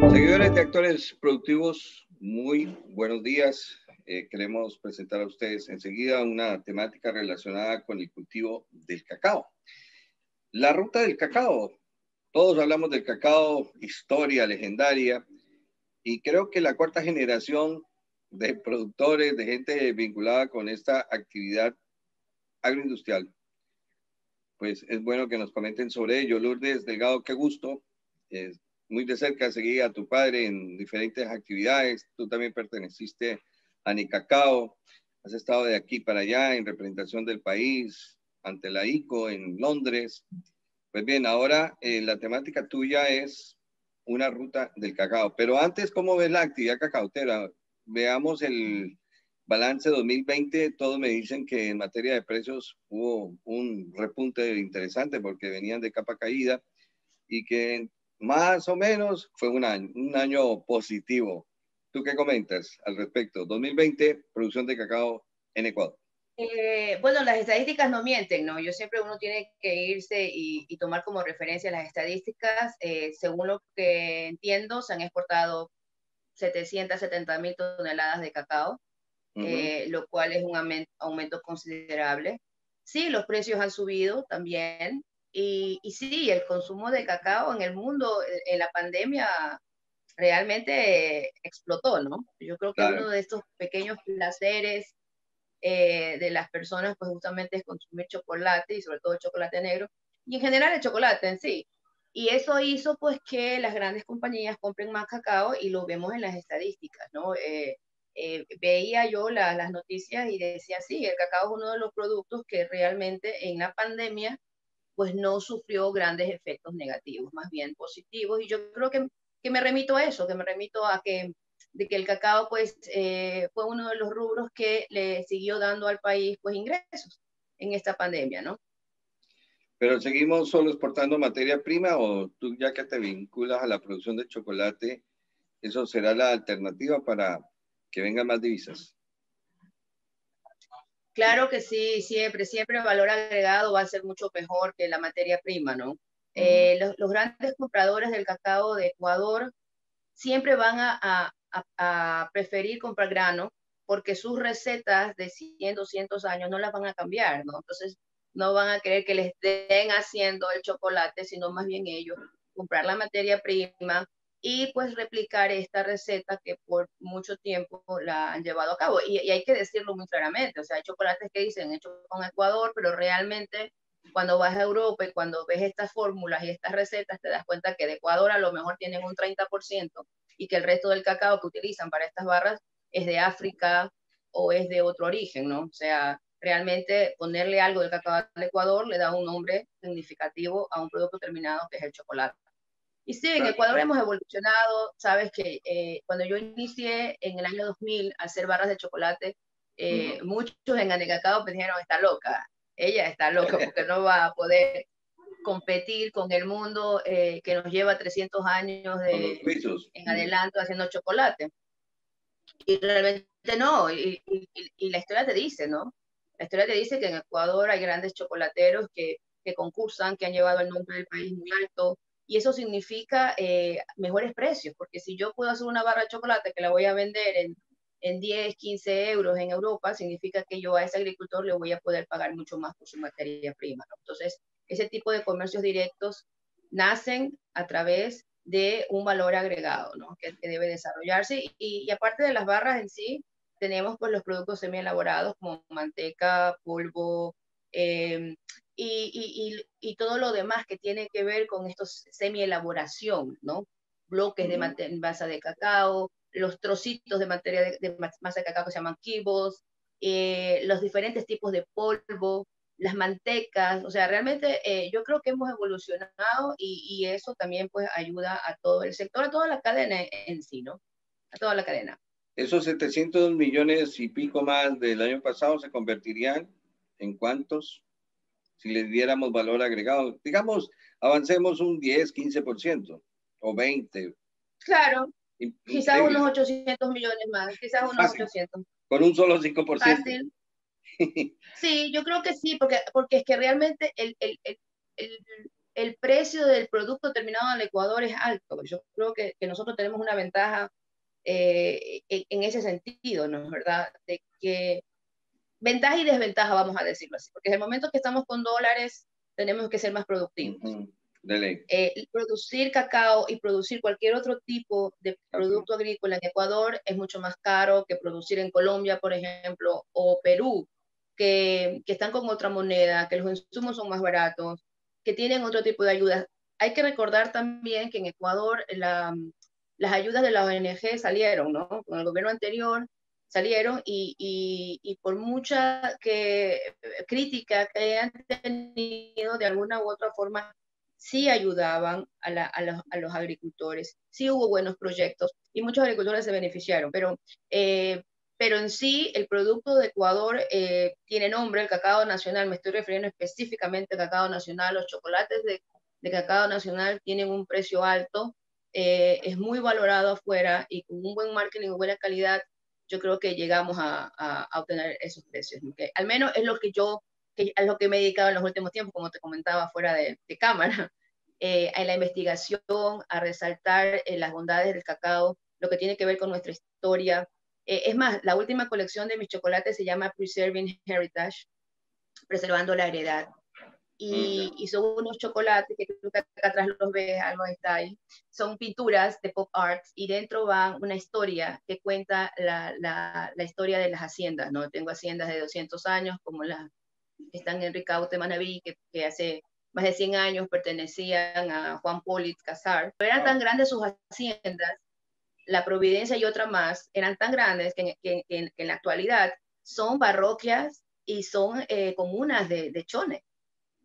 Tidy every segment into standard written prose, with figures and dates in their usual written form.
Seguidores de Actores Productivos, muy buenos días. Queremos presentar a ustedes enseguida una temática relacionada con el cultivo del cacao. La ruta del cacao. Todos hablamos del cacao, historia legendaria, y creo que la cuarta generación de productores, de gente vinculada con esta actividad agroindustrial, pues es bueno que nos comenten sobre ello. Lourdes Delgado, qué gusto. Muy de cerca seguí a tu padre en diferentes actividades. Tú también perteneciste a Nicacao. Has estado de aquí para allá en representación del país ante la ICO en Londres. Pues bien, ahora la temática tuya es una ruta del cacao. Pero antes, ¿cómo ves la actividad cacautera? Veamos el balance 2020. Todos me dicen que en materia de precios hubo un repunte interesante porque venían de capa caída y que más o menos fue un año positivo. ¿Tú qué comentas al respecto? 2020, producción de cacao en Ecuador. Bueno, las estadísticas no mienten, ¿no? Yo siempre uno tiene que irse y tomar como referencia las estadísticas. Según lo que entiendo, se han exportado 770.000 toneladas de cacao, lo cual es un aumento considerable. Sí, los precios han subido también. Y sí, el consumo de cacao en el mundo, en la pandemia, realmente explotó, ¿no? Yo creo que Claro. uno de estos pequeños placeres de las personas, pues justamente es consumir chocolate y sobre todo el chocolate negro y en general el chocolate en sí. Y eso hizo pues que las grandes compañías compren más cacao y lo vemos en las estadísticas, ¿no? Veía yo las noticias y decía, sí, el cacao es uno de los productos que realmente en la pandemia pues no sufrió grandes efectos negativos, más bien positivos. Y yo creo que me remito a eso, que me remito a que de que el cacao pues fue uno de los rubros que le siguió dando al país pues ingresos en esta pandemia, ¿no? Pero seguimos solo exportando materia prima, o tú, ya que te vinculas a la producción de chocolate, eso será la alternativa para que vengan más divisas. Claro que sí, siempre el valor agregado va a ser mucho mejor que la materia prima, ¿no? Los grandes compradores del cacao de Ecuador siempre van a preferir comprar grano porque sus recetas de 100, 200 años no las van a cambiar, ¿no? Entonces, no van a querer que les estén haciendo el chocolate, sino más bien ellos comprar la materia prima y pues replicar esta receta que por mucho tiempo la han llevado a cabo. Y hay que decirlo muy claramente, o sea, hay chocolates que dicen hecho con Ecuador, pero realmente cuando vas a Europa y cuando ves estas fórmulas y estas recetas, te das cuenta que de Ecuador a lo mejor tienen un 30% y que el resto del cacao que utilizan para estas barras es de África o es de otro origen, ¿no? O sea, realmente ponerle algo del cacao al Ecuador le da un nombre significativo a un producto terminado que es el chocolate. Y sí, en Ecuador hemos evolucionado, sabes que cuando yo inicié en el año 2000 a hacer barras de chocolate, muchos en Anecacao me dijeron, está loca, ella está loca porque no va a poder competir con el mundo que nos lleva 300 años en adelanto haciendo chocolate. Y realmente no, y la historia te dice, ¿no? La historia te dice que en Ecuador hay grandes chocolateros que concursan, que han llevado el nombre del país muy alto, y eso significa mejores precios, porque si yo puedo hacer una barra de chocolate que la voy a vender en 10, 15 euros en Europa, significa que yo a ese agricultor le voy a poder pagar mucho más por su materia prima, ¿no? Entonces, ese tipo de comercios directos nacen a través de un valor agregado, ¿no? que debe desarrollarse. Y aparte de las barras en sí, tenemos pues los productos semi elaborados como manteca, polvo, y todo lo demás que tiene que ver con estos semi elaboración, ¿no? Bloques de masa de cacao, los trocitos de materia de masa de cacao que se llaman kibbles, los diferentes tipos de polvo, las mantecas, o sea, realmente yo creo que hemos evolucionado y eso también pues ayuda a todo el sector, a toda la cadena en sí, ¿no? A toda la cadena. ¿Esos 700 millones y pico más del año pasado se convertirían en cuántos? Si les diéramos valor agregado, digamos, avancemos un 10, 15% o 20%. Claro, quizás unos 800 millones más, quizás unos fácil. 800. Con un solo 5%. Fácil. Sí, yo creo que sí, porque es que realmente el, el precio del producto terminado en el Ecuador es alto. Yo creo que nosotros tenemos una ventaja en ese sentido, ¿no es verdad? De que ventaja y desventaja, vamos a decirlo así, porque en el momento que estamos con dólares, tenemos que ser más productivos. De ley. Producir cacao y producir cualquier otro tipo de producto agrícola en Ecuador es mucho más caro que producir en Colombia, por ejemplo, o Perú, que están con otra moneda, que los insumos son más baratos, que tienen otro tipo de ayudas. Hay que recordar también que en Ecuador las ayudas de la ONG salieron, ¿no? Con el gobierno anterior salieron y por mucha crítica que hayan tenido de alguna u otra forma, sí ayudaban a los agricultores, sí hubo buenos proyectos y muchos agricultores se beneficiaron, pero en sí el producto de Ecuador tiene nombre, el cacao nacional, me estoy refiriendo específicamente al cacao nacional, los chocolates de cacao nacional tienen un precio alto, es muy valorado afuera y con un buen marketing y buena calidad, yo creo que llegamos a obtener esos precios. ¿Okay? Al menos es lo que a lo que me he dedicado en los últimos tiempos, como te comentaba fuera de cámara, en la investigación, a resaltar las bondades del cacao, lo que tiene que ver con nuestra historia. Es más, la última colección de mis chocolates se llama Preserving Heritage, preservando la heredad. Y son unos chocolates que creo que acá atrás los ves, algo está ahí. Son pinturas de pop art y dentro va una historia que cuenta la historia de las haciendas, ¿no? Tengo haciendas de 200 años, como las que están en Ricaute, Manabí, que hace más de 100 años pertenecían a Juan Polit Casar. Pero eran tan grandes sus haciendas, La Providencia y otra más, eran tan grandes que en la actualidad son parroquias y son comunas de chones.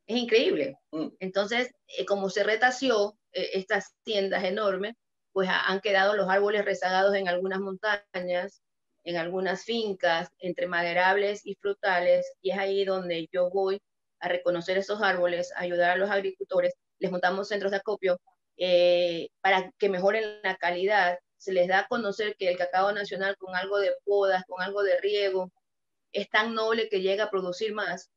Es increíble. Entonces, como se retació estas tiendas enormes, pues han quedado los árboles rezagados en algunas montañas, en algunas fincas, entre maderables y frutales, y es ahí donde yo voy a reconocer esos árboles, a ayudar a los agricultores, les montamos centros de acopio para que mejoren la calidad, se les da a conocer que el cacao nacional con algo de podas, con algo de riego, es tan noble que llega a producir más,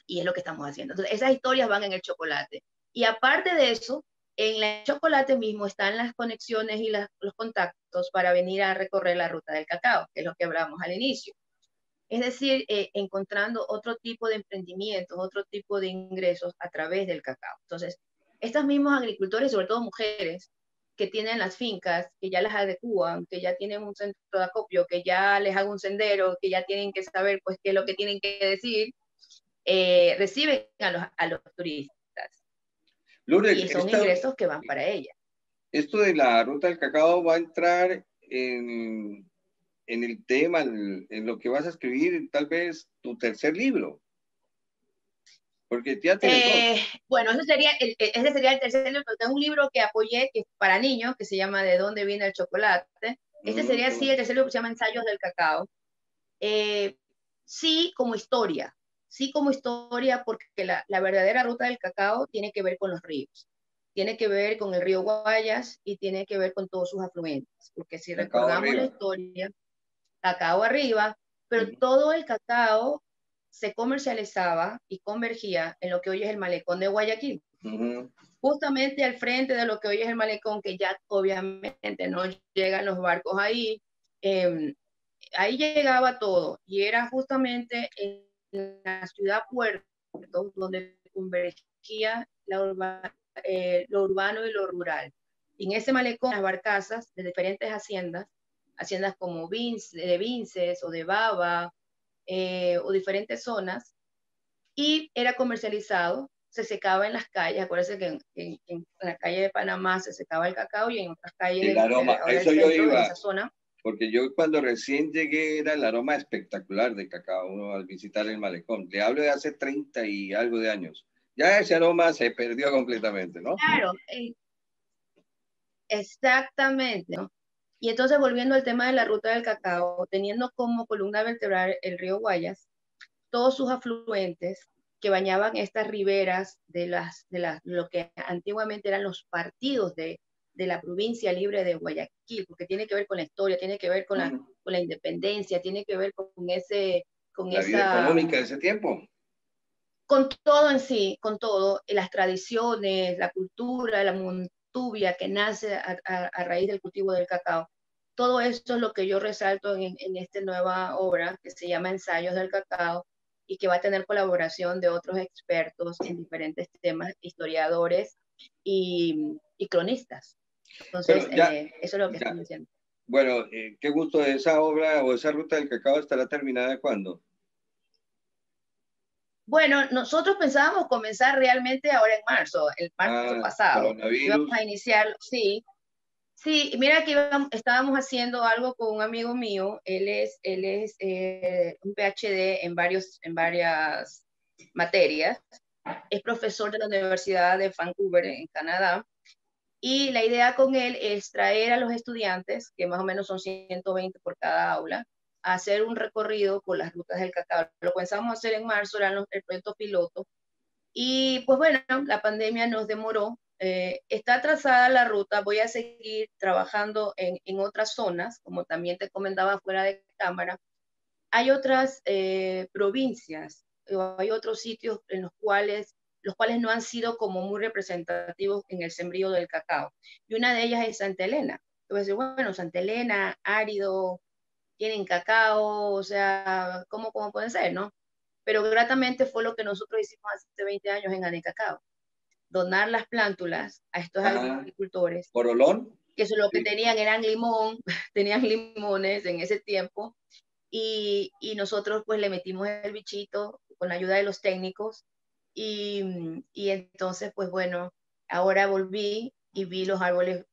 y es lo que estamos haciendo. Entonces, esas historias van en el chocolate. Y aparte de eso, en el chocolate mismo están las conexiones y los contactos para venir a recorrer la ruta del cacao, que es lo que hablamos al inicio. Es decir, encontrando otro tipo de emprendimientos, otro tipo de ingresos a través del cacao. Entonces, estos mismos agricultores, sobre todo mujeres, que tienen las fincas, que ya las adecúan, que ya tienen un centro de acopio, que ya les hago un sendero, que ya tienen que saber pues qué es lo que tienen que decir, reciben a los turistas. Lourdes, Y son ingresos que van para ella. Esto de la ruta del cacao va a entrar en el tema, en lo que vas a escribir, tal vez tu tercer libro. Porque ya tienes dos. Bueno, ese sería el tercer libro. Tengo un libro que apoyé, que es para niños, que se llama ¿De dónde viene el chocolate? Este sería, sí, el tercer libro que se llama Ensayos del Cacao. Sí, como historia. Sí, como historia, porque la verdadera ruta del cacao tiene que ver con los ríos. Tiene que ver con el río Guayas y tiene que ver con todos sus afluentes. Porque si Cacao recordamos la arriba. historia, cacao arriba, pero todo el cacao se comercializaba y convergía en lo que hoy es el malecón de Guayaquil. Justamente al frente de lo que hoy es el malecón, que ya obviamente no llegan los barcos ahí, ahí llegaba todo y era justamente en la ciudad puerto donde convergía lo urbano y lo rural. Y en ese malecón, las barcazas de diferentes haciendas, haciendas como de Vinces o de Baba, o diferentes zonas, y era comercializado, se secaba en las calles. Acuérdense que en la calle de Panamá se secaba el cacao y en otras calles El aroma, ahora a el eso yo centro, en iba, esa zona. porque yo cuando recién llegué era el aroma espectacular de cacao, uno al visitar el malecón. Le hablo de hace 30 y algo de años. Ya ese aroma se perdió completamente, ¿no? Claro, exactamente, ¿no? Y entonces volviendo al tema de la ruta del cacao, teniendo como columna vertebral el río Guayas, todos sus afluentes que bañaban estas riberas lo que antiguamente eran los partidos de la provincia libre de Guayaquil, porque tiene que ver con la historia, tiene que ver con la independencia, tiene que ver con con la vida esa, económica de ese tiempo. con todo en sí, con todo, las tradiciones, la cultura, la montuvia que nace a raíz del cultivo del cacao. Todo esto es lo que yo resalto en esta nueva obra que se llama Ensayos del Cacao y que va a tener colaboración de otros expertos en diferentes temas, historiadores y cronistas. Bueno, Entonces, ya, eso es lo que ya. estoy diciendo. Bueno, qué gusto. ¿Esa obra o esa ruta del cacao estará terminada cuándo? Bueno, nosotros pensábamos comenzar realmente ahora en marzo, el marzo Ah, pasado. Íbamos a coronavirus. iniciar, sí. Sí, mira que estábamos haciendo algo con un amigo mío. Él es un PhD en varias materias. Es profesor de la Universidad de Vancouver, en Canadá. Y la idea con él es traer a los estudiantes, que más o menos son 120 por cada aula, a hacer un recorrido por las rutas del cacao. Lo comenzamos a hacer en marzo, era el proyecto piloto. Y pues bueno, la pandemia nos demoró. Está trazada la ruta, voy a seguir trabajando en otras zonas, como también te comentaba fuera de cámara. Hay otras provincias, o hay otros sitios en los cuales no han sido como muy representativos en el sembrío del cacao. Y una de ellas es Santa Elena. Te voy a decir, bueno, Santa Elena, árido, tienen cacao, o sea, ¿cómo puede ser, no? Pero gratamente fue lo que nosotros hicimos hace 20 años en Anecacao, donar las plántulas a estos Ah, agricultores, Corolón. que eso lo que Sí. tenían eran limón, tenían limones en ese tiempo, y nosotros pues le metimos el bichito con la ayuda de los técnicos, y entonces pues bueno, ahora volví y vi los árboles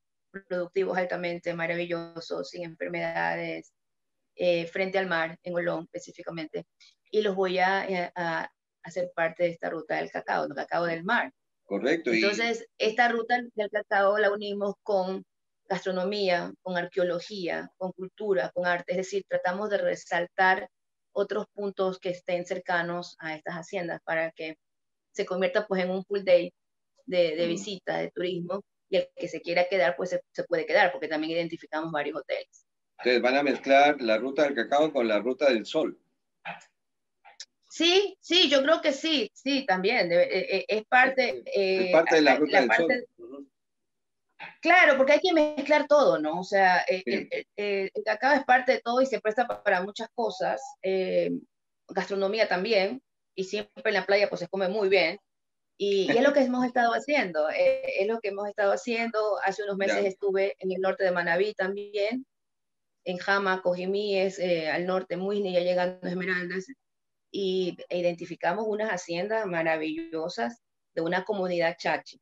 productivos altamente maravillosos, sin enfermedades, frente al mar, en Olón específicamente, y los voy a hacer parte de esta ruta del cacao, el cacao del mar. Correcto. Y Entonces, esta ruta del cacao la unimos con gastronomía, con arqueología, con cultura, con arte, es decir, tratamos de resaltar otros puntos que estén cercanos a estas haciendas para que se convierta pues en un full day de visita, de turismo, y el que se quiera quedar pues se puede quedar, porque también identificamos varios hoteles. ustedes van a mezclar la ruta del cacao con la ruta del sol. Sí, sí, yo creo que sí, sí, también. Es parte, Es parte de la ruta la del sol. parte, claro, porque hay que mezclar todo, ¿no? O sea, Sí. el cacao es parte de todo y se presta para muchas cosas, gastronomía también, y siempre en la playa pues se come muy bien, y es lo que hemos estado haciendo, es lo que hemos estado haciendo. Hace unos meses Ya. estuve en el norte de Manabí también, en Jama, Cojimíes, al norte, Muisne, ya llegando a Esmeraldas, y identificamos unas haciendas maravillosas de una comunidad chachi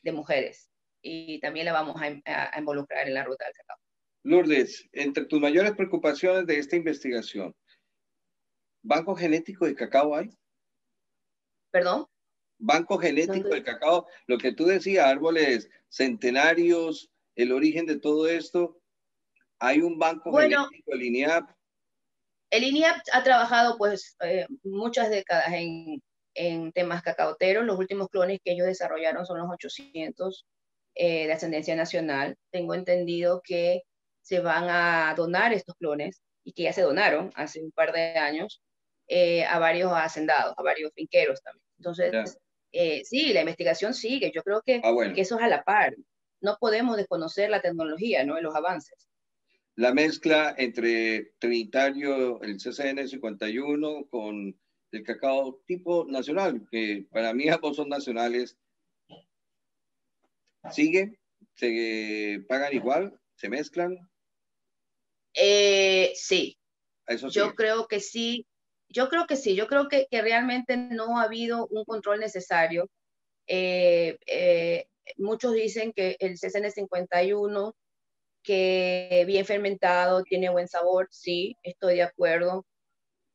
de mujeres, y también la vamos a involucrar en la ruta del cacao. Lourdes, entre tus mayores preocupaciones de esta investigación, ¿banco genético de cacao hay? ¿Perdón? Banco genético del cacao, lo que tú decías, árboles centenarios, el origen de todo esto, ¿hay un banco Bueno, genético, el INEAP? el INIAP ha trabajado pues muchas décadas en temas cacaoteros. Los últimos clones que ellos desarrollaron son los 800 de ascendencia nacional. Tengo entendido que se van a donar estos clones, y que ya se donaron hace un par de años, a varios hacendados, a varios finqueros también. Entonces, Ya. sí, la investigación sigue. Yo creo Ah, bueno. que eso es a la par. No podemos desconocer la tecnología, ¿no? Y los avances. La mezcla entre Trinitario, el CCN 51 con el cacao tipo nacional, que para mí ambos son nacionales, ¿sigue? ¿Se pagan igual? ¿Se mezclan? Sí, Eso yo sigue. creo que sí, yo creo que sí, yo creo que realmente no ha habido un control necesario. Eh, eh, Muchos dicen que el CCN 51, que bien fermentado, tiene buen sabor, sí, estoy de acuerdo.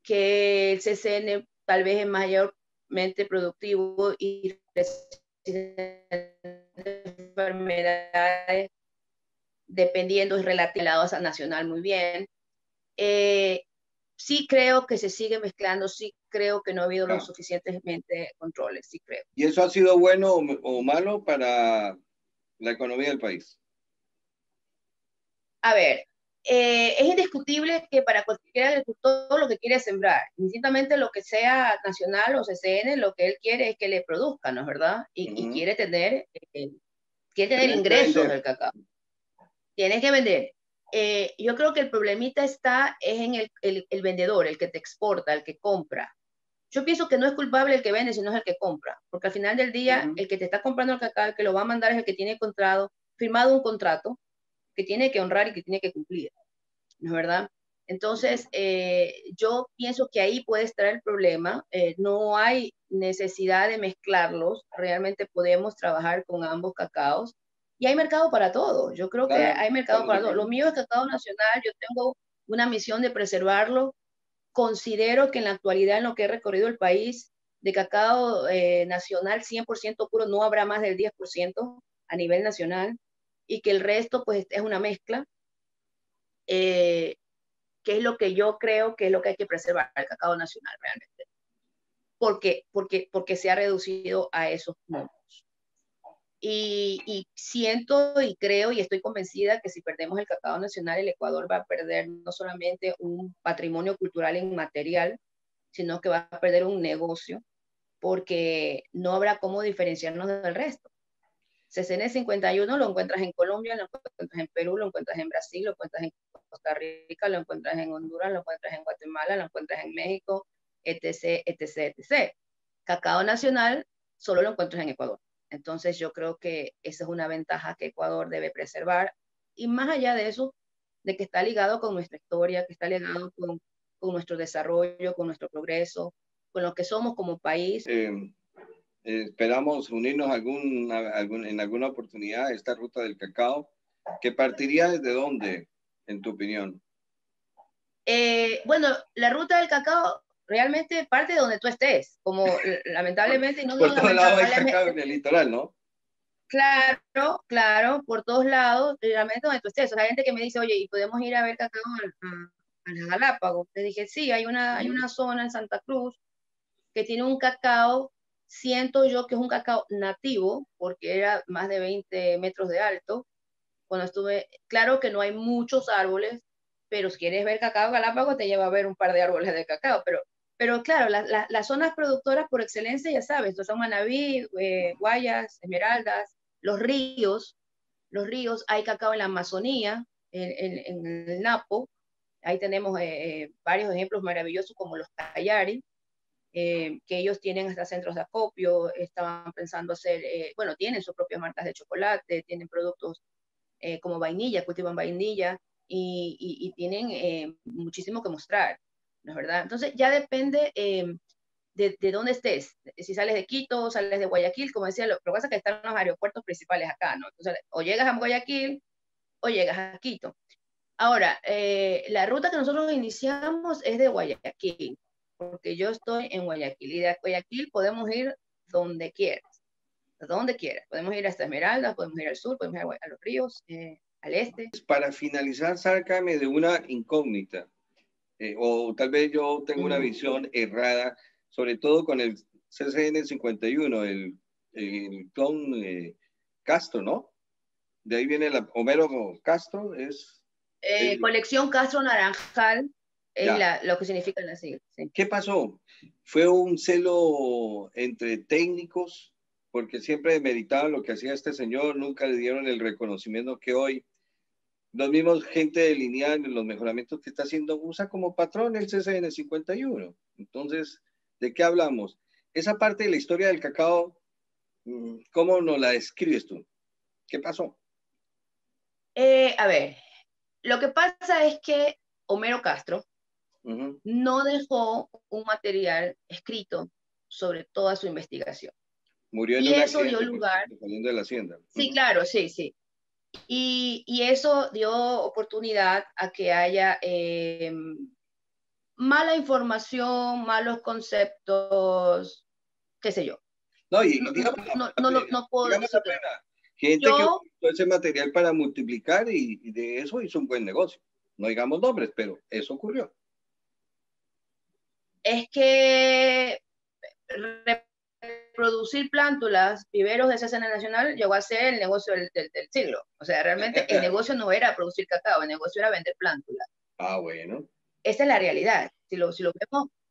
Que el CCN tal vez es mayormente productivo y resistente a enfermedades, dependiendo, es relacionado a nacional muy bien. Eh, sí creo que se sigue mezclando, sí creo que no ha habido los Ah. suficientemente controles, sí creo. ¿Y eso ha sido bueno o malo para la economía del país? A ver, Es indiscutible que para cualquier agricultor lo que quiere es sembrar, indistintamente lo que sea nacional o CCN, lo que él quiere es que le produzca, ¿no es verdad? Y quiere tener ingresos del cacao. Tienes que vender. Yo creo que el problemita está en el vendedor, el que te exporta, el que compra. Yo pienso que no es culpable el que vende, sino es el que compra, porque al final del día, el que te está comprando el cacao, el que lo va a mandar es el que tiene firmado un contrato que tiene que honrar y que tiene que cumplir, ¿no es verdad? Entonces, yo pienso que ahí puede estar el problema. No hay necesidad de mezclarlos. Realmente podemos trabajar con ambos cacaos. Y hay mercado para todo. Yo creo que hay mercado para todo. Lo mío es cacao nacional. Yo tengo una misión de preservarlo. Considero que en la actualidad, en lo que he recorrido el país, de cacao nacional 100% puro, no habrá más del 10% a nivel nacional. Y que el resto, pues, es una mezcla. Que es lo que yo creo que es lo que hay que preservar, el cacao nacional realmente. Porque se ha reducido a esos montos. Y siento y creo y estoy convencida que si perdemos el cacao nacional, el Ecuador va a perder no solamente un patrimonio cultural inmaterial, sino que va a perder un negocio, porque no habrá cómo diferenciarnos del resto. CCN 51 lo encuentras en Colombia, lo encuentras en Perú, lo encuentras en Brasil, lo encuentras en Costa Rica, lo encuentras en Honduras, lo encuentras en Guatemala, lo encuentras en México, etc., etc., etc. Cacao nacional solo lo encuentras en Ecuador. Entonces yo creo que esa es una ventaja que Ecuador debe preservar. Y más allá de eso, de que está ligado con nuestra historia, que está ligado con nuestro desarrollo, con nuestro progreso, con lo que somos como país. Esperamos unirnos en alguna oportunidad a esta ruta del cacao, que partiría desde dónde, en tu opinión. Bueno, la ruta del cacao realmente parte de donde tú estés, como lamentablemente, y no por digo todos lados hay lamentablemente, cacao en el litoral, ¿no? Claro, claro, por todos lados, realmente donde tú estés. O sea, hay gente que me dice, oye, ¿y podemos ir a ver cacao a las Galápagos? Le dije, sí, hay una zona en Santa Cruz que tiene un cacao, siento yo que es un cacao nativo, porque era más de 20 metros de alto. Cuando estuve, claro que no hay muchos árboles, pero si quieres ver cacao Galápagos, te lleva a ver un par de árboles de cacao. Pero claro, las zonas productoras por excelencia, ya sabes, son Manabí, Guayas, Esmeraldas, los ríos, hay cacao en la Amazonía, en el Napo. Ahí tenemos varios ejemplos maravillosos como los Cayari, que ellos tienen hasta centros de acopio, estaban pensando hacer, bueno, tienen sus propias marcas de chocolate, tienen productos como vainilla, cultivan vainilla y tienen muchísimo que mostrar, ¿no es verdad? Entonces ya depende de dónde estés, si sales de Quito, sales de Guayaquil, como decía, lo que pasa es que están los aeropuertos principales acá, ¿no? Entonces, o llegas a Guayaquil o llegas a Quito. Ahora, la ruta que nosotros iniciamos es de Guayaquil, porque yo estoy en Guayaquil, y de Guayaquil podemos ir donde quieras. Donde quieras. Podemos ir hasta Esmeraldas, podemos ir al sur, podemos ir a los ríos, al este. Para finalizar, sácame de una incógnita, o tal vez yo tengo una visión errada, sobre todo con el CCN 51, el clon Castro, ¿no? De ahí viene Homero Castro, Colección Castro Naranjal, es lo que significa la sigla. Sí. ¿Qué pasó? ¿Fue un celo entre técnicos? Porque siempre demeritaban lo que hacía este señor, nunca le dieron el reconocimiento que hoy los mismos gente delineada en los mejoramientos que está haciendo, usa como patrón el CCN 51. Entonces, ¿de qué hablamos? Esa parte de la historia del cacao, ¿cómo nos la describes tú? ¿Qué pasó? A ver, lo que pasa es que Homero Castro no dejó un material escrito sobre toda su investigación. Murió en y un eso accidente dio lugar, saliendo de la hacienda. Sí, claro, sí, sí. Y eso dio oportunidad a que haya mala información, malos conceptos, qué sé yo. No, y no puedo decir la pena. Gente que utilizó ese material para multiplicar y de eso hizo un buen negocio. No digamos nombres, pero eso ocurrió. Es que producir plántulas, viveros de CSN Nacional, llegó a ser el negocio del siglo. O sea, realmente el negocio no era producir cacao, el negocio era vender plántulas. Ah, bueno. Esa es la realidad.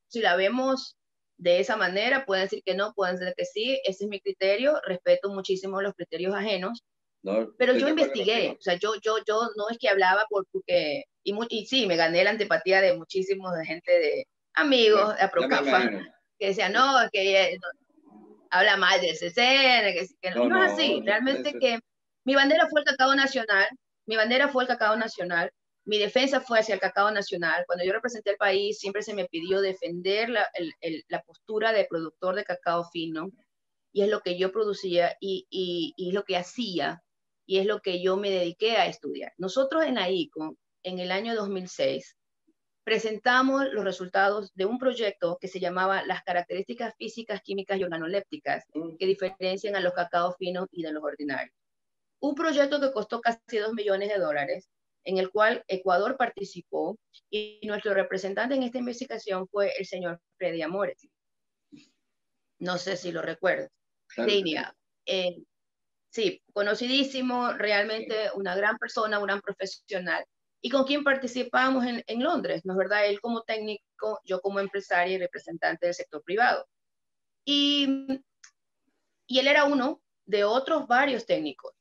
Si la vemos de esa manera, pueden decir que no, pueden decir que sí, ese es mi criterio, respeto muchísimo los criterios ajenos, No, pero estoy yo de acuerdo investigué, contigo. o sea, yo no es que hablaba porque, y sí, me gané la antipatía de muchísimos de gente, de amigos, de Ya me Aprocafa, imagino. que decían, no, es que habla mal del CCN, que no, No, y no es no, así, realmente eso, que mi bandera fue el cacao nacional, mi bandera fue el cacao nacional, mi defensa fue hacia el cacao nacional. Cuando yo representé al país, siempre se me pidió defender la postura de productor de cacao fino, y es lo que yo producía y es lo que hacía, y es lo que yo me dediqué a estudiar. Nosotros en AICO, en el año 2006, presentamos los resultados de un proyecto que se llamaba Las características físicas, químicas y organolépticas que diferencian a los cacaos finos y de los ordinarios. Un proyecto que costó casi $2 millones, en el cual Ecuador participó, y nuestro representante en esta investigación fue el señor Freddy Amores. No sé si lo recuerdas. claro De que sí. INEA. Sí, conocidísimo, realmente Sí. una gran persona, un gran profesional, y con quien participábamos en Londres, ¿no es verdad? Él como técnico, yo como empresaria y representante del sector privado. Y, y él era uno de otros varios técnicos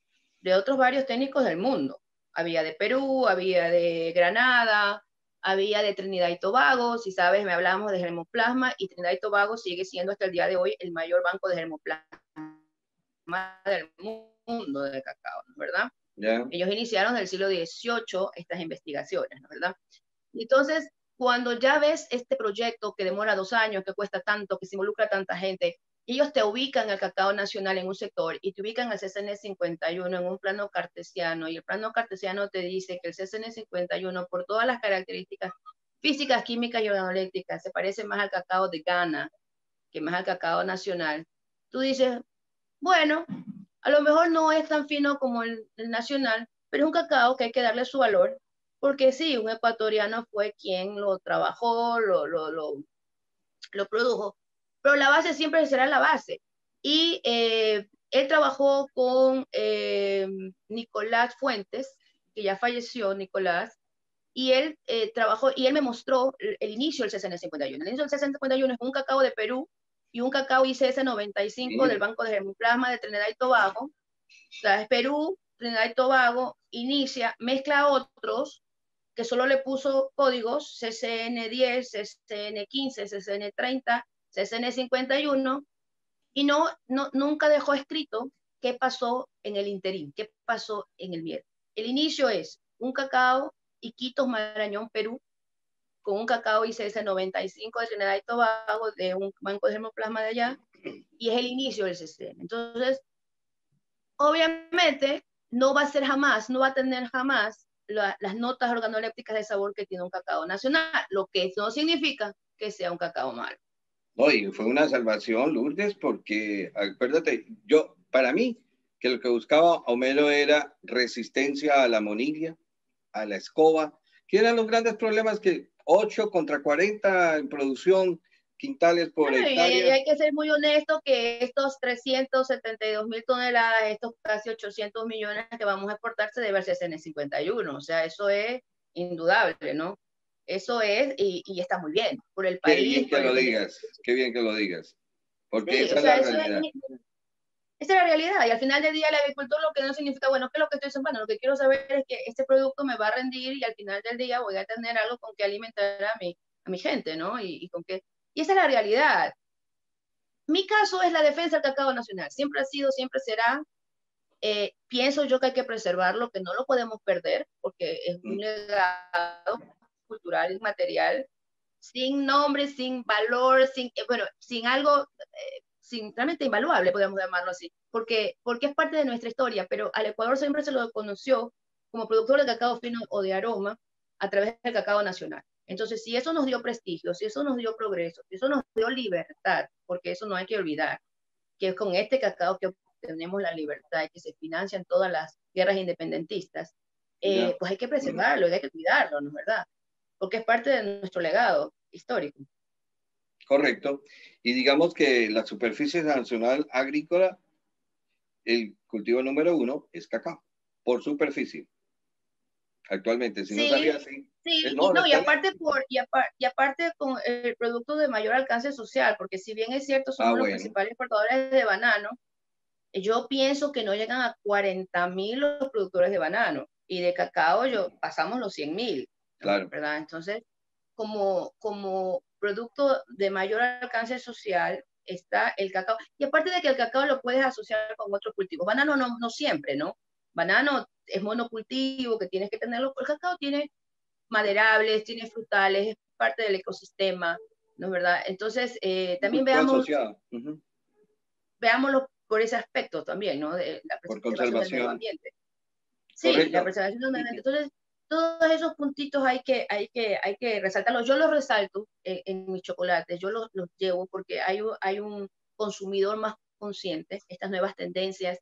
del mundo. Había de Perú, había de Granada, había de Trinidad y Tobago. Si sabes, me hablamos de germoplasma, y Trinidad y Tobago sigue siendo hasta el día de hoy el mayor banco de germoplasma del mundo de cacao, ¿no es verdad? Ya. Ellos iniciaron en el siglo XVIII estas investigaciones, ¿no es verdad? Entonces, cuando ya ves este proyecto que demora 2 años, que cuesta tanto, que se involucra a tanta gente, ellos te ubican al cacao nacional en un sector y te ubican al CCN 51 en un plano cartesiano, y el plano cartesiano te dice que el CCN 51, por todas las características físicas, químicas y organolépticas, se parece más al cacao de Ghana que más al cacao nacional. Tú dices, bueno, a lo mejor no es tan fino como el nacional, pero es un cacao que hay que darle su valor, porque sí, un ecuatoriano fue quien lo trabajó, lo produjo, pero la base siempre será la base. Y él trabajó con Nicolás Fuentes, que ya falleció Nicolás, y él trabajó, y él me mostró el inicio del CCN 51. El inicio del CCN 51 es un cacao de Perú y un cacao ICS 95 del Mira. Banco de Germoplasma de Trinidad y Tobago. O sea, es Perú, Trinidad y Tobago, inicia, mezcla otros que solo le puso códigos CCN10, CCN15, CCN30, CCN51, y nunca dejó escrito qué pasó en el interín, qué pasó en el miel. El inicio es un cacao Iquitos, Marañón, Perú, con un cacao ICS 95 de Trinidad y Tobago, de un banco de germoplasma de allá, y es el inicio del CCN. Entonces, obviamente, no va a ser jamás, no va a tener jamás las notas organolépticas de sabor que tiene un cacao nacional, lo que no significa que sea un cacao malo. No, y fue una salvación, Lourdes, porque acuérdate, yo, para mí, que lo que buscaba Homero era resistencia a la monilla, a la escoba, que eran los grandes problemas, que 8 contra 40 en producción, quintales por Bueno, y hectárea. hay que ser muy honesto que estos 372.000 toneladas, estos casi 800 millones que vamos a exportar, se debe al CCN 51. O sea, eso es indudable, ¿no? Eso es, y está muy bien, por el Qué bien país, que por el lo beneficio. digas, qué bien que lo digas, porque Sí, esa o es la sea, eso realidad. esa es la realidad. Y al final del día, el agricultor, lo que no significa, bueno, ¿qué es lo que estoy sembrando? Lo que quiero saber es que este producto me va a rendir, y al final del día voy a tener algo con que alimentar a mi gente, ¿no? Y esa es la realidad. Mi caso es la defensa del cacao nacional. Siempre ha sido, siempre será. Pienso yo que hay que preservarlo, que no lo podemos perder, porque es un legado cultural y material, sin nombre, sin valor, bueno, sin algo, sin, realmente invaluable, podemos llamarlo así, porque es parte de nuestra historia, pero al Ecuador siempre se lo conoció como productor de cacao fino o de aroma a través del cacao nacional. Entonces, si eso nos dio prestigio, si eso nos dio progreso, si eso nos dio libertad, porque eso no hay que olvidar, que es con este cacao que obtenemos la libertad y que se financian todas las guerras independentistas, Ya. pues hay que preservarlo y hay que cuidarlo, ¿no es verdad? Porque es parte de nuestro legado histórico. Correcto. Y digamos que la superficie nacional agrícola, el cultivo número 1 es cacao, por superficie. Actualmente, si no Sí, sabía así. sí, y, No, no, está y aparte con el producto de mayor alcance social, porque si bien es cierto, somos los bueno, principales exportadores de banano, yo pienso que no llegan a 40.000 los productores de banano, y de cacao pasamos los 100.000, claro. ¿verdad? Entonces, como producto de mayor alcance social está el cacao. Y aparte de que el cacao lo puedes asociar con otros cultivos. Banano no siempre, ¿no? Banano es monocultivo, que tienes que tenerlo. El cacao tiene maderables, tiene frutales, es parte del ecosistema, ¿no es verdad? Entonces, Un también cultivo asociado. veámoslo por ese aspecto también, ¿no? De la Por preservación del medio conservación. ambiente. Sí, la Correcto. preservación del medio ambiente. Entonces, todos esos puntitos hay que resaltarlos. Yo los resalto en mis chocolates, yo los llevo porque hay un consumidor más consciente, estas nuevas tendencias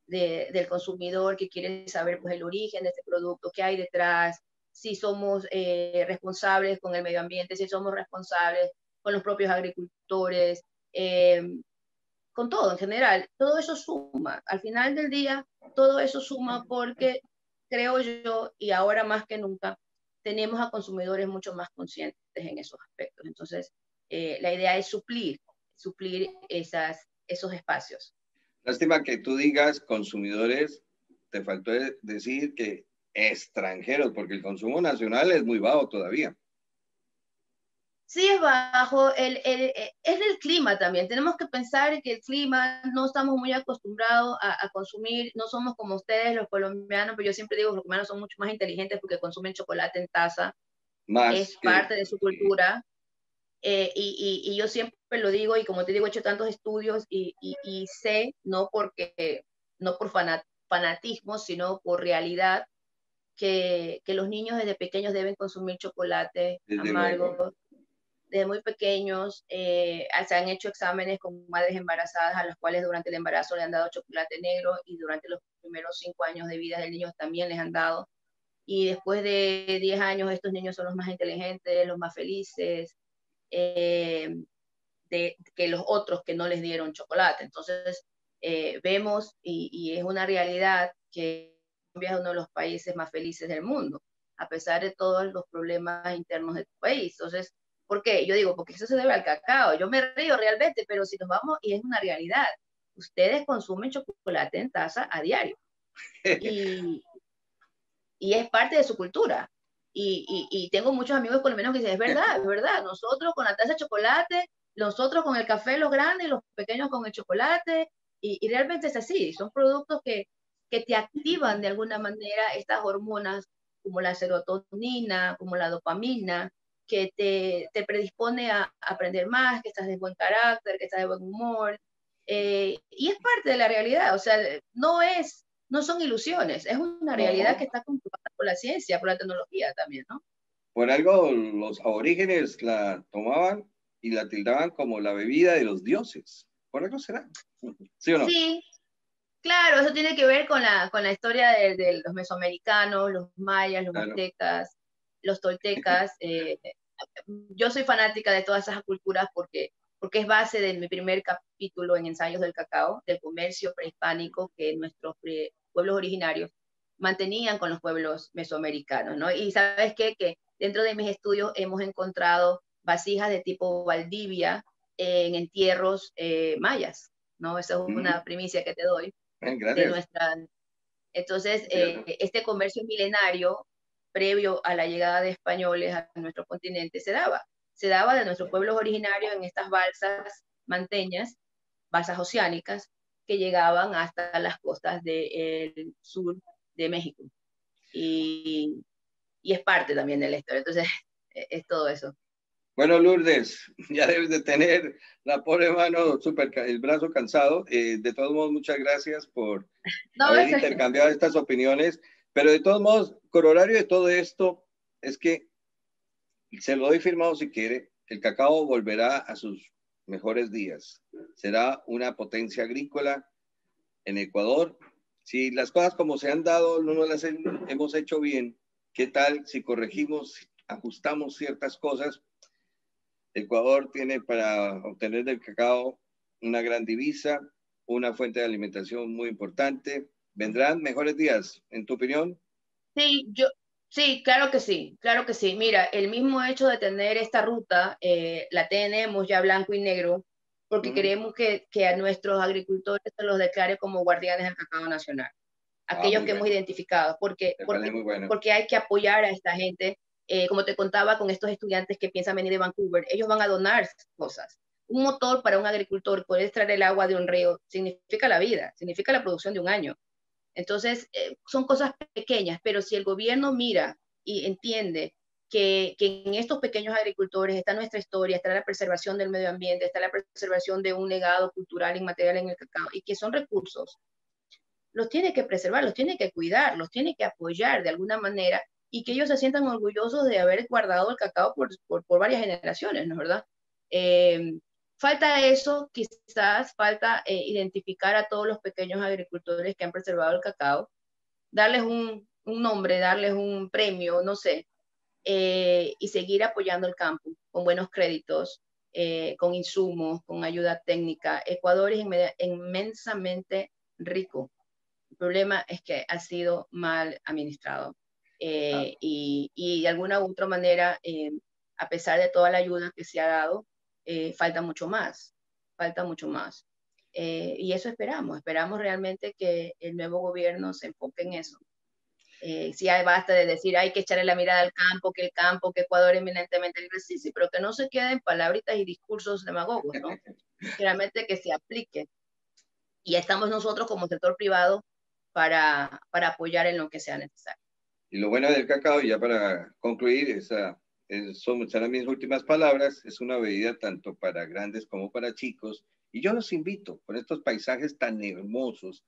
del consumidor que quiere saber pues, el origen de este producto, qué hay detrás, si somos responsables con el medio ambiente, si somos responsables con los propios agricultores, con todo en general. Todo eso suma. Al final del día, todo eso suma porque creo yo, y ahora más que nunca, tenemos a consumidores mucho más conscientes en esos aspectos. Entonces, la idea es suplir esos espacios. Lástima que tú digas consumidores, te faltó decir que extranjeros, porque el consumo nacional es muy bajo todavía. Sí es bajo, es del clima también. Tenemos que pensar que el clima no estamos muy acostumbrados a consumir, no somos como ustedes los colombianos, pero yo siempre digo que los colombianos son mucho más inteligentes porque consumen chocolate en taza, Más es que... parte de su cultura. Y yo siempre lo digo, y como te digo, he hecho tantos estudios y sé, no por fanatismo, sino por realidad, que los niños desde pequeños deben consumir chocolate Desde luego. amargo desde muy pequeños. Se han hecho exámenes con madres embarazadas a las cuales durante el embarazo le han dado chocolate negro, y durante los primeros 5 años de vida del niño también les han dado. Y después de 10 años estos niños son los más inteligentes, los más felices, eh, que los otros que no les dieron chocolate. Entonces, vemos, y es una realidad, que Colombia es uno de los países más felices del mundo, a pesar de todos los problemas internos de tu país. Entonces, ¿por qué? Yo digo, porque eso se debe al cacao. Yo me río realmente, pero si nos vamos, y es una realidad, ustedes consumen chocolate en taza a diario. Y, y es parte de su cultura. Y tengo muchos amigos colombianos que dicen, es verdad, nosotros con la taza de chocolate, nosotros con el café los grandes, los pequeños con el chocolate, y realmente es así, son productos que te activan de alguna manera estas hormonas como la serotonina, como la dopamina, que te predispone a aprender más, que estás de buen carácter, que estás de buen humor, y es parte de la realidad, o sea, no son ilusiones, es una realidad que No. está comprobada por la ciencia, por la tecnología también, ¿no? Por algo los aborígenes la tomaban y la tildaban como la bebida de los dioses. Por algo será. ¿Sí o no? Sí, claro, eso tiene que ver con la historia de los mesoamericanos, los mayas, los Claro. aztecas, los toltecas. Yo soy fanática de todas esas culturas porque es base de mi primer capítulo en Ensayos del Cacao, del comercio prehispánico que nuestros pueblos originarios mantenían con los pueblos mesoamericanos, ¿no? Y sabes qué, que dentro de mis estudios hemos encontrado vasijas de tipo Valdivia en entierros mayas, ¿no? Esa es una primicia que te doy de Gracias. nuestra. Entonces, Gracias. este comercio milenario, previo a la llegada de españoles a nuestro continente, se daba de nuestros pueblos originarios en estas balsas manteñas, balsas oceánicas, que llegaban hasta las costas del sur de México. Y, y es parte también de la historia. Entonces, es todo eso. Bueno, Lourdes, ya debes de tener la pobre mano, el brazo cansado. De todos modos, muchas gracias por No, haber intercambiado estas opiniones. Pero de todos modos, corolario de todo esto es que se lo doy firmado si quiere, el cacao volverá a sus mejores días. Será una potencia agrícola en Ecuador. Si las cosas como se han dado no las hemos hecho bien, ¿qué tal si corregimos, ajustamos ciertas cosas? Ecuador tiene para obtener del cacao una gran divisa, una fuente de alimentación muy importante. ¿Vendrán mejores días, en tu opinión? Sí, sí, claro que sí, claro que sí. Mira, el mismo hecho de tener esta ruta, la tenemos ya blanco y negro, porque queremos que a nuestros agricultores se los declare como guardianes del cacao nacional, Ah, aquellos muy que hemos bueno. identificado, Me parece muy bueno. porque hay que apoyar a esta gente. Como te contaba con estos estudiantes que piensan venir de Vancouver, ellos van a donar cosas. Un motor para un agricultor, poder extraer el agua de un río, significa la vida, significa la producción de un año. Entonces, son cosas pequeñas, pero si el gobierno mira y entiende que en estos pequeños agricultores está nuestra historia, está la preservación del medio ambiente, está la preservación de un legado cultural inmaterial en el cacao, y que son recursos, los tiene que preservar, los tiene que cuidar, los tiene que apoyar de alguna manera, y que ellos se sientan orgullosos de haber guardado el cacao por varias generaciones, ¿no es verdad? Eh, Falta eso, quizás falta identificar a todos los pequeños agricultores que han preservado el cacao, darles un nombre, darles un premio, no sé, y seguir apoyando el campo con buenos créditos, con insumos, con ayuda técnica. Ecuador es inmensamente rico. El problema es que ha sido mal administrado, Ah, y de alguna u otra manera, a pesar de toda la ayuda que se ha dado, falta mucho más, falta mucho más. Y eso esperamos realmente que el nuevo gobierno se enfoque en eso. Si hay basta de decir hay que echarle la mirada al campo, que Ecuador es eminentemente libre, sí, sí, pero que no se queden palabritas y discursos demagogos, ¿no? Realmente que se aplique. Y estamos nosotros como sector privado para apoyar en lo que sea necesario. y lo bueno del cacao, ya para concluir, serán mis últimas palabras, es una bebida tanto para grandes como para chicos. Y yo los invito con estos paisajes tan hermosos.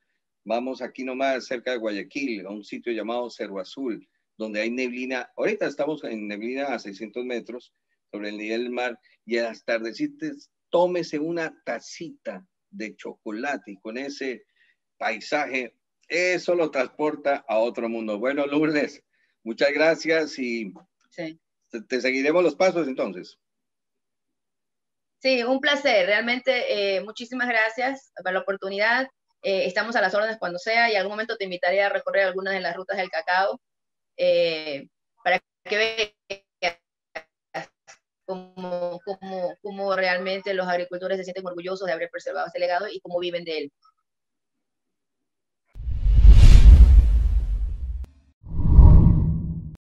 Vamos aquí nomás cerca de Guayaquil, a un sitio llamado Cerro Azul, donde hay neblina. Ahorita estamos en neblina a 600 metros sobre el nivel del mar, y a las tardecitas tómese una tacita de chocolate y con ese paisaje, eso lo transporta a otro mundo. Bueno, Lourdes, muchas gracias y Sí. te seguiremos los pasos entonces. Sí, un placer. Realmente, muchísimas gracias por la oportunidad. Estamos a las órdenes cuando sea, y en algún momento te invitaré a recorrer algunas de las rutas del cacao, para que veas cómo realmente los agricultores se sienten orgullosos de haber preservado este legado y cómo viven de él.